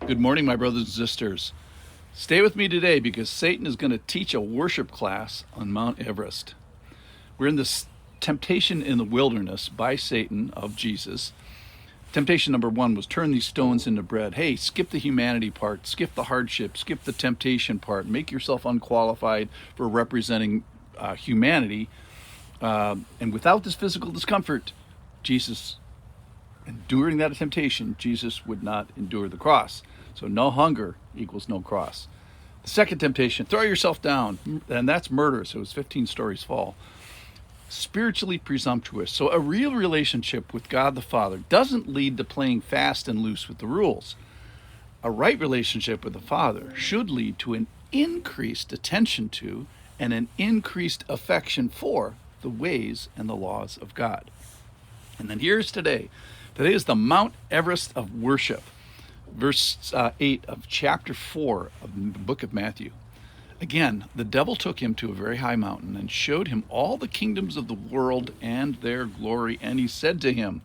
Good morning, my brothers and sisters. Stay with me today because Satan is going to teach a worship class on Mount Everest. We're in this temptation in the wilderness by Satan of Jesus. Temptation number one was turn these stones into bread. Hey, skip the humanity part, skip the hardship, skip the temptation part, make yourself unqualified for representing humanity. And without this physical discomfort, Jesus, enduring that temptation, Jesus would not endure the cross. So no hunger equals no cross. The second temptation, throw yourself down, and that's murder, so it's 15 stories fall. Spiritually presumptuous. So a real relationship with God the Father doesn't lead to playing fast and loose with the rules. A right relationship with the Father should lead to an increased attention to and an increased affection for the ways and the laws of God. And then here's today. Today is the Mount Everest of worship. Verse 8 of chapter 4 of the book of Matthew. Again, the devil took him to a very high mountain and showed him all the kingdoms of the world and their glory. And he said to him,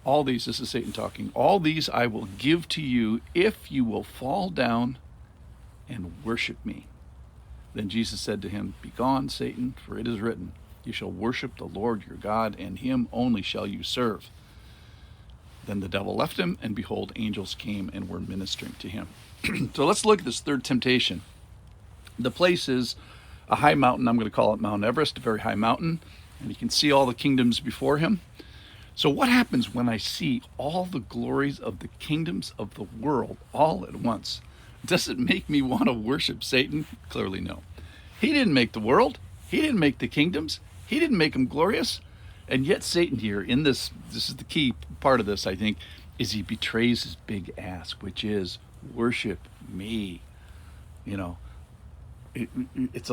this is Satan talking, all these I will give to you if you will fall down and worship me. Then Jesus said to him, Begone, Satan, for it is written, You shall worship the Lord your God, and him only shall you serve. Then the devil left him, and behold, angels came and were ministering to him. So let's look at this third temptation. The place is a high mountain. I'm going to call it Mount Everest, a very high mountain. And you can see all the kingdoms before him. So what happens when I see all the glories of the kingdoms of the world all at once? Does it make me want to worship Satan? Clearly no. He didn't make the world. He didn't make the kingdoms. He didn't make them glorious. And yet Satan here, in this is the key part of this, I think, is he betrays his big ask, which is worship me. You know, it's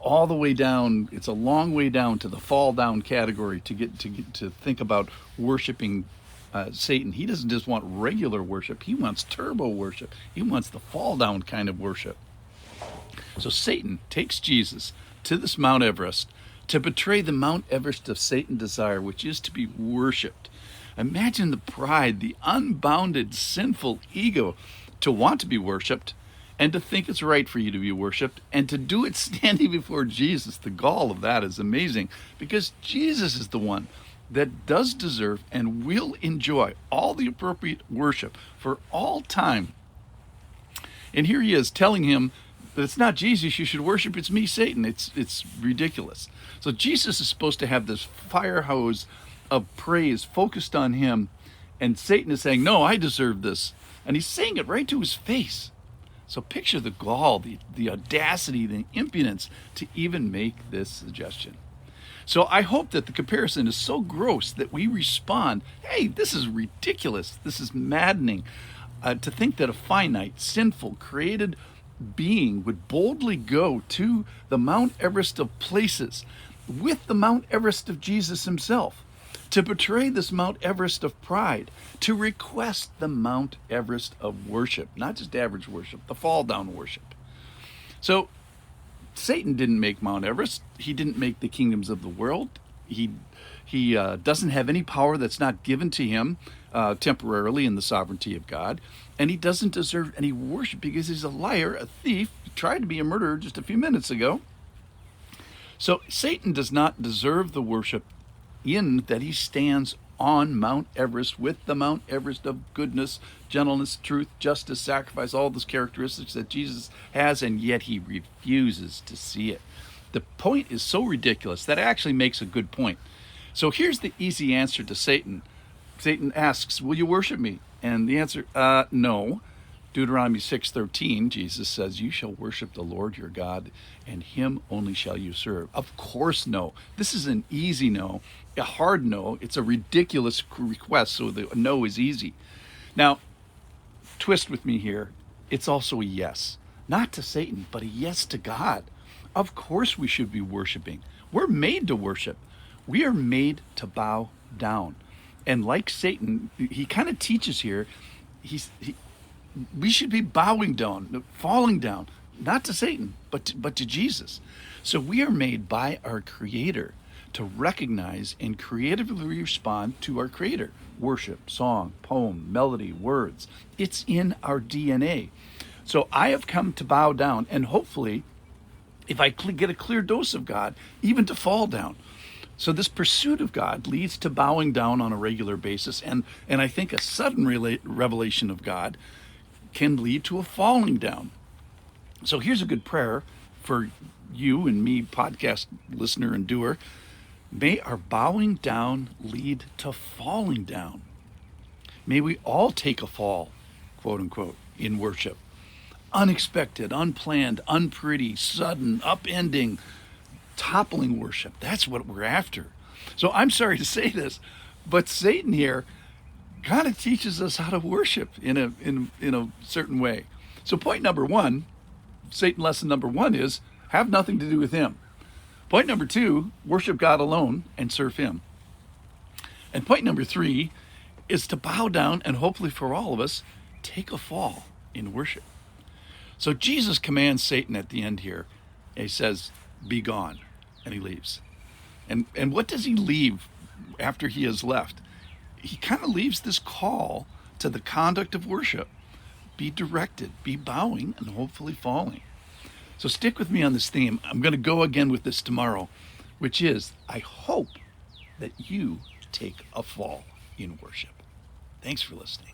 all the way down. It's a long way down to the fall down category to get to think about worshiping Satan. He doesn't just want regular worship. He wants turbo worship. He wants the fall down kind of worship. So Satan takes Jesus to this Mount Everest to betray the Mount Everest of Satan's desire, which is to be worshipped. Imagine the pride, the unbounded sinful ego to want to be worshipped and to think it's right for you to be worshipped and to do it standing before Jesus. The gall of that is amazing because Jesus is the one that does deserve and will enjoy all the appropriate worship for all time. And here he is telling him that it's not Jesus you should worship, it's me, Satan. It's ridiculous. So Jesus is supposed to have this fire hose of praise focused on him, and Satan is saying, no, I deserve this. And he's saying it right to his face. So picture the gall, the audacity, the impudence to even make this suggestion. So I hope that the comparison is so gross that we respond, hey, this is ridiculous. This is maddening. To think that a finite, sinful, created being would boldly go to the Mount Everest of places with the Mount Everest of Jesus himself, to betray this Mount Everest of pride, to request the Mount Everest of worship, not just average worship, the fall down worship. So Satan didn't make Mount Everest. He didn't make the kingdoms of the world. He doesn't have any power that's not given to him temporarily in the sovereignty of God. And he doesn't deserve any worship because he's a liar, a thief, he tried to be a murderer just a few minutes ago. So Satan does not deserve the worship in that he stands on Mount Everest with the Mount Everest of goodness, gentleness, truth, justice, sacrifice, all those characteristics that Jesus has, and yet he refuses to see it. The point is so ridiculous that it actually makes a good point. So here's the easy answer to Satan. Satan asks, will you worship me? And the answer, no. Deuteronomy 6:13, Jesus says, you shall worship the Lord your God, and him only shall you serve. Of course, no. This is an easy no, a hard no. It's a ridiculous request, so the no is easy. Now, twist with me here. It's also a yes. Not to Satan, but a yes to God. Of course we should be worshiping. We're made to worship. We are made to bow down. And like Satan, he kind of teaches here, we should be bowing down, falling down, not to Satan, but to Jesus. So we are made by our Creator to recognize and creatively respond to our Creator. Worship, song, poem, melody, words. It's in our DNA. So I have come to bow down, and hopefully, if I get a clear dose of God, even to fall down. So this pursuit of God leads to bowing down on a regular basis, and I think a sudden revelation of God can lead to a falling down. So here's a good prayer for you and me, podcast listener and doer. May our bowing down lead to falling down. May we all take a fall, quote unquote, in worship. Unexpected, unplanned, unpretty, sudden, upending, toppling worship. That's what we're after. So I'm sorry to say this, but Satan here kind of teaches us how to worship in a certain way. So point number one, Satan lesson number one is have nothing to do with him. Point number two, worship God alone and serve him. And point number three is to bow down and hopefully for all of us, take a fall in worship. So Jesus commands Satan at the end here. He says, be gone. And he leaves. And what does he leave after he has left? He kind of leaves this call to the conduct of worship. Be directed, be bowing, and hopefully falling. So stick with me on this theme. I'm going to go again with this tomorrow, which is, I hope that you take a fall in worship. Thanks for listening.